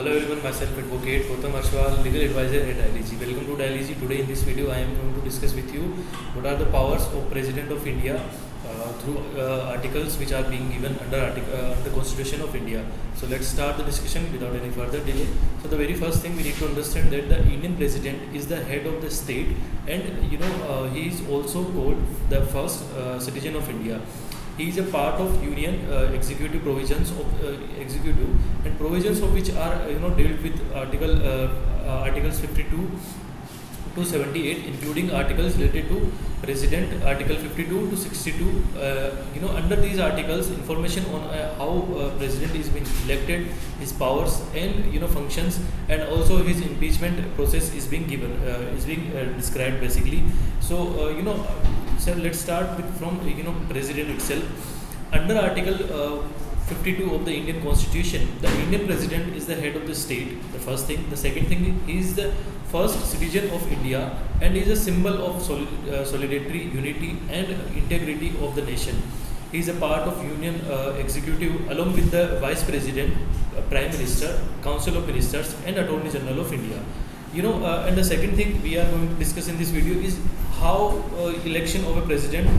Hello everyone, myself Advocate Gautam Ashwal, legal advisor at ILG. Welcome to ILG. Today in this video I am going to discuss with you what are the powers of President of India through articles which are being given under Constitution of India. So let's start the discussion without any further delay. So the very first thing we need to understand that the Indian President is the head of the state, and he is also called the first citizen of India. He is a part of union executive provisions of executive, and provisions of which are dealt with articles 52 to 78, including articles related to president, article 52 to 62. Under these articles, information on how president is being elected, his powers and functions, and also his impeachment process is being given, described basically. So let's start with from president itself. Under article 52 of the Indian Constitution, the Indian President is the head of the state. The first thing. The second thing, he is the first citizen of India and is a symbol of solidarity, unity, and integrity of the nation. He is a part of Union Executive along with the Vice President, Prime Minister, Council of Ministers, and Attorney General of India. And the second thing we are going to discuss in this video is how election of a president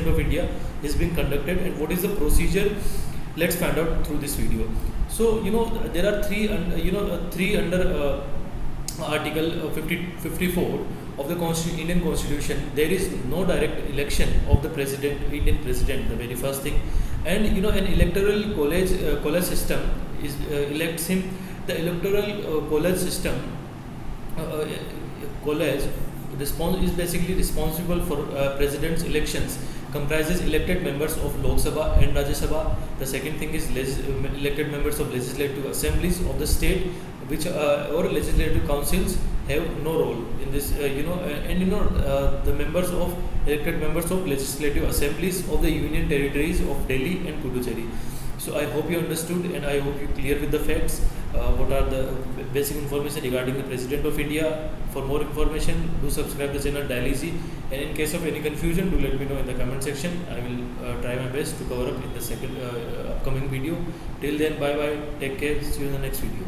of India is being conducted and what is the procedure. Let's find out through this video. So there are three under article 54 of the Indian Constitution. There is no direct election of the Indian president, the very first thing, and an electoral college system is elects him. The electoral college system is basically responsible for president's elections, comprises elected members of Lok Sabha and Rajya Sabha. The second thing is elected members of legislative assemblies of the state, which or legislative councils have no role in this. The members of elected members of legislative assemblies of the union territories of Delhi and Puducherry. So I hope you understood, and I hope you clear with the facts. What are the basic information regarding the President of India. For more information, do subscribe the channel Daily Z, and in case of any confusion, do let me know in the comment section. I will try my best to cover up in the second upcoming video. Till then, bye bye, take care, see you in the next video.